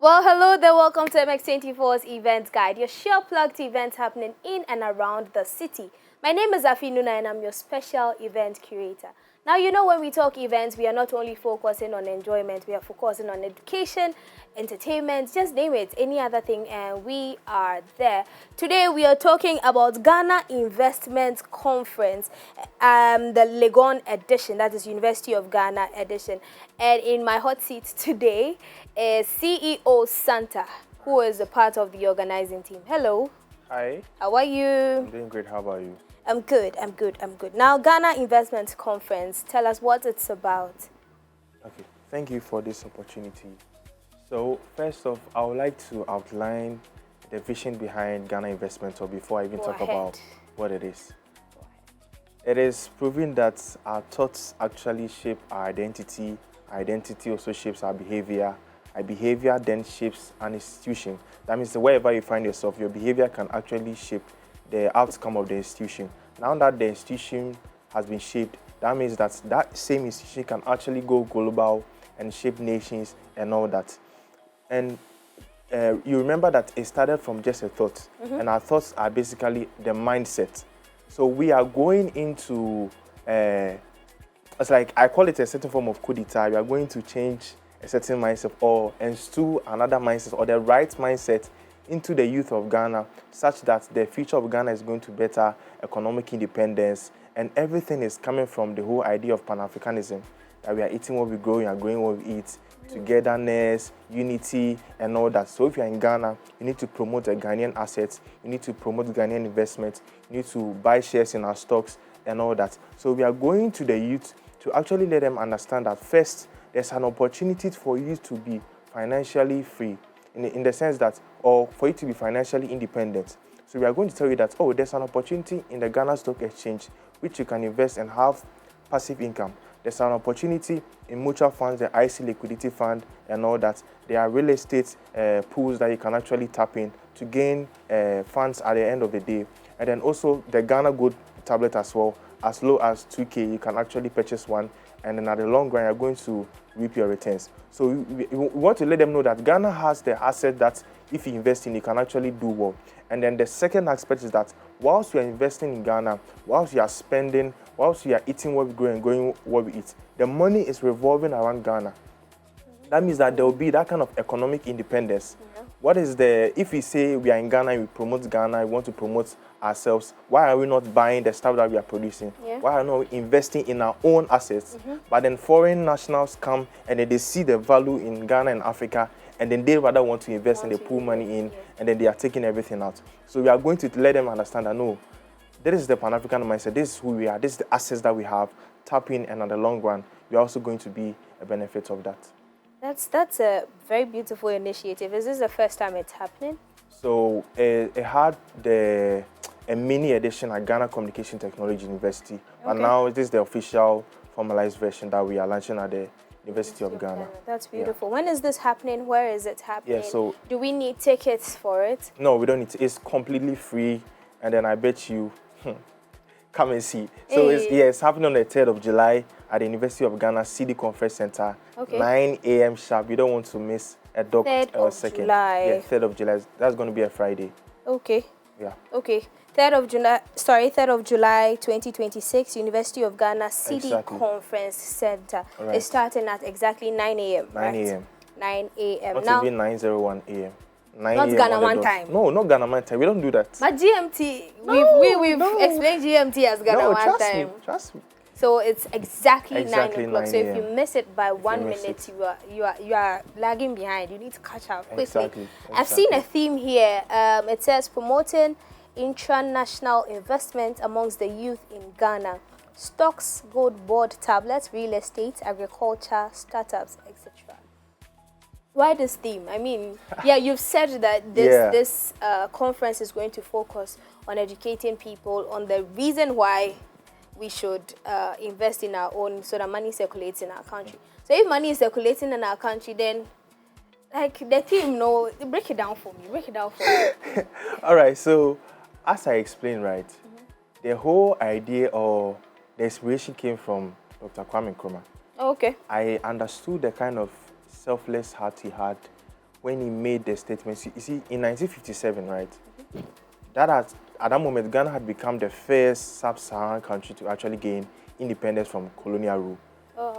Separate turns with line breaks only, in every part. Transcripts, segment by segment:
Well, hello there. Welcome to MX24's Event Guide, your sure plug to events happening in and around the city. My name is Afi Nuna and I'm your special event curator. Now, you know, when we talk events, we are not only focusing on enjoyment, we are focusing on education, entertainment, just name it, any other thing, and we are there. Today, we are talking about Ghana Investment Conference, the Legon Edition, that is University of Ghana Edition. And in my hot seat today is CEO Santa, who is a part of the organizing team. Hello.
Hi.
How are you?
I'm doing great. How about you?
I'm good. Now, Ghana Investment Conference, tell us what it's about.
Okay. Thank you for this opportunity. So, first off, I would like to outline the vision behind Ghana Investment Hub before I even talk about what it is. It is proving that our thoughts actually shape our identity also shapes our behavior behavior then shapes an institution. That means that wherever you find yourself, your behavior can actually shape the outcome of the institution. Now that the institution has been shaped, that means that that same institution can actually go global and shape nations and all that. And you remember that it started from just a thought, and our thoughts are basically the mindset. So we are going into, it's like I call it a certain form of coup d'etat. We are going to change a certain mindset or instill another mindset or the right mindset into the youth of Ghana, such that the future of Ghana is going to better economic independence, and everything is coming from the whole idea of Pan-Africanism, that we are eating what we grow, we are growing what we eat, togetherness, unity, and all that. So if you're in Ghana, you need to promote the Ghanaian assets, you need to promote Ghanaian investment, you need to buy shares in our stocks and all that. So we are going to the youth to actually let them understand that first, there's an opportunity for you to be financially free, in the sense that, or for you to be financially independent. So we are going to tell you that, oh, there's an opportunity in the Ghana Stock Exchange which you can invest and have passive income. There's an opportunity in mutual funds, the IC Liquidity Fund and all that. There are real estate pools that you can actually tap in to gain funds at the end of the day. And then also the Ghana Gold tablet as well, as low as 2K, you can actually purchase one, and then at the long run, you're going to reap your returns. So we want to let them know that Ghana has the asset that if you invest in, you can actually do well. And then the second aspect is that whilst you are investing in Ghana, whilst you are spending, whilst you are eating what we grow and going what we eat, the money is revolving around Ghana. That means that there will be that kind of economic independence. What is if we say we are in Ghana, we promote Ghana, we want to promote ourselves, why are we not buying the stuff that we are producing? Why are we not investing in our own assets? But then foreign nationals come and then they see the value in Ghana and Africa, and then they rather want to invest and they pull money in, and then they are taking everything out. So we are going to let them understand that no, this is the Pan-African mindset, this is who we are, this is the assets that we have, tap in, and in the long run, we are also going to be a benefit of that.
That's a very beautiful initiative. Is this the first time it's happening?
So it had a mini edition at Ghana Communication Technology University, and now this is the official formalized version that we are launching at the University of Ghana.
That's beautiful. When is this happening? Where is it happening?
Yeah, so
do we need tickets for it?
No, we don't need to. It's completely free, and then I bet you come and see. So it's happening on the 3rd of July at the University of Ghana CD Conference Center, 9 a.m. sharp. You don't want to miss a dot or second.
July.
Yeah, 3rd of July. That's going to be a Friday.
Okay.
Yeah.
Okay. 3rd of July 2026, University of Ghana CD Conference Center.
Right.
It's starting at exactly 9 a.m.
9 a.m.
9 a.m.
Not even 9:01 a.m. 9
not Ghana one time.
No, not Ghana one time. We don't do that.
But GMT, we've explained GMT as Ghana one time.
Trust me.
So it's exactly 9 o'clock.
9
So if you miss it by 1 minute, you are lagging behind. You need to catch up quickly.
Exactly.
I've seen a theme here. It says promoting intra-national investment amongst the youth in Ghana. Stocks, gold board tablets, real estate, agriculture, startups, etc. Why this theme? I mean, yeah, you've said that this conference is going to focus on educating people on the reason why we should invest in our own, so that money circulates in our country. So if money is circulating in our country, then like the theme, break it down for me.
All right, so as I explained, right, the whole idea or the inspiration came from Dr. Kwame Nkrumah.
Okay.
I understood the kind of selfless heart he had when he made the statements. You see, in 1957, right? At that moment, Ghana had become the first sub-Saharan country to actually gain independence from colonial rule.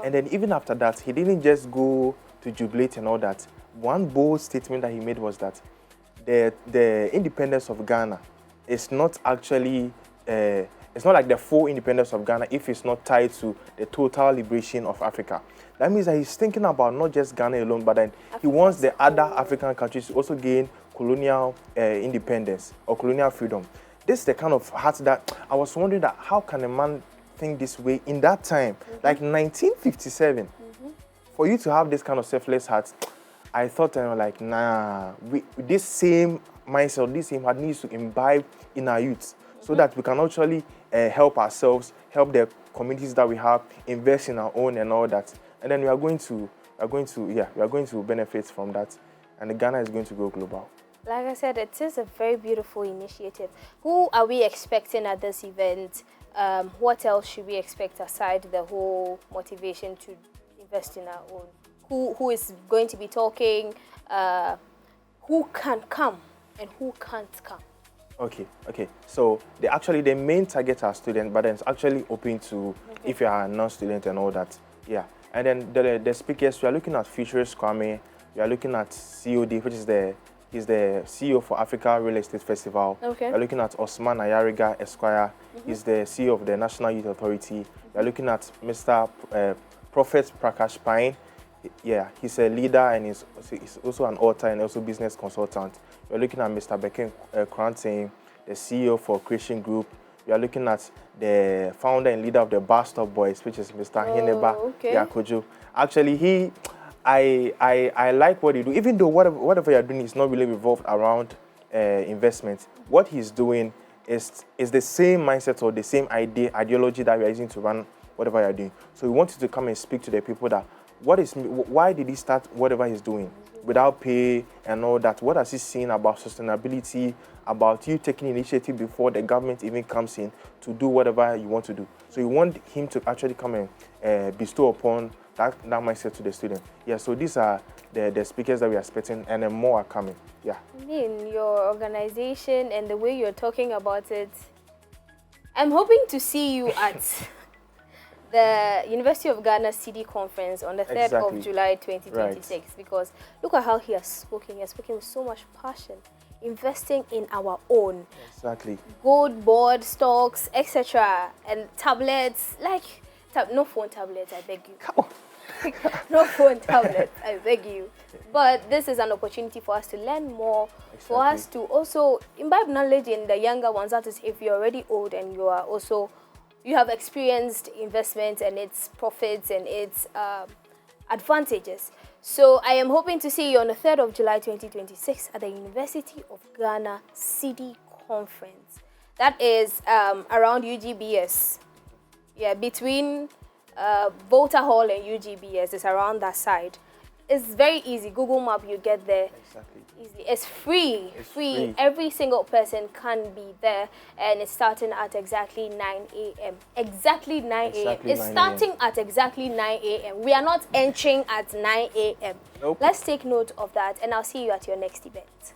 And then even after that, he didn't just go to jubilate and all that. One bold statement that he made was that the independence of Ghana is not actually, it's not like the full independence of Ghana if it's not tied to the total liberation of Africa. That means that he's thinking about not just Ghana alone, but then he wants the other African countries to also gain colonial independence or colonial freedom. This is the kind of heart that I was wondering, that how can a man think this way in that time, like 1957, for you to have this kind of selfless heart. I thought, like, nah, this same mindset, this same heart needs to imbibe in our youth, so that we can actually help ourselves, help the communities that we have, invest in our own and all that. And then we are going to benefit from that, and Ghana is going to go global.
Like I said, it is a very beautiful initiative. Who are we expecting at this event? What else should we expect aside the whole motivation to invest in our own? Who is going to be talking? Who can come and who can't come? Okay.
So the main target are students, but then it's actually open to if you are a non-student and all that. Yeah. And then the speakers, we are looking at Futurist Kwame. We are looking at COD, which is he's the CEO for Africa Real Estate Festival. Okay. We're looking at Osman Ayariga Esquire. He's the CEO of the National Youth Authority. We're looking at Mr. Prophet Prakash Pine. Yeah, he's a leader and he's also an author and also business consultant. We're looking at Mr. Becken Krantin, the CEO for Creation Group. We are looking at the founder and leader of the Bar Stop Boys, which is Mr. Heneba Yakojo. Actually, I like what he do. Even though whatever you're doing is not really revolved around investment, what he's doing is the same mindset or the same ideology that we are using to run whatever you're doing. So we wanted to come and speak to the people that why did he start whatever he's doing without pay and all that? What has he seen about sustainability, about you taking initiative before the government even comes in to do whatever you want to do? So you want him to actually come and bestow upon that mindset to the student. Yeah, so these are the speakers that we are expecting, and then more are coming. Yeah.
I mean, your organization and the way you're talking about it, I'm hoping to see you at the University of Ghana CD Conference on the 3rd of July 2026, because look at how he has spoken. He has spoken with so much passion, investing in our own.
Exactly.
Gold board, stocks, etc. and tablets, like, no phone tablets, I beg you.
Come on.
No phone tablets, I beg you. But this is an opportunity for us to learn more, for us to also imbibe knowledge in the younger ones. That is, if you're already old and you have experienced investment and its profits and its advantages. So I am hoping to see you on the 3rd of July 2026 at the University of Ghana CD Conference. That is around UGBS. Yeah, between Volta Hall and UGBS. It's around that side. It's very easy. Google Map, you get there.
Exactly.
Easy. It's free. It's free. Every single person can be there, and it's starting at exactly 9 a.m. Exactly 9 a.m. It's starting at exactly 9 a.m. We are not entering at 9 a.m.
Nope.
Let's take note of that, and I'll see you at your next event.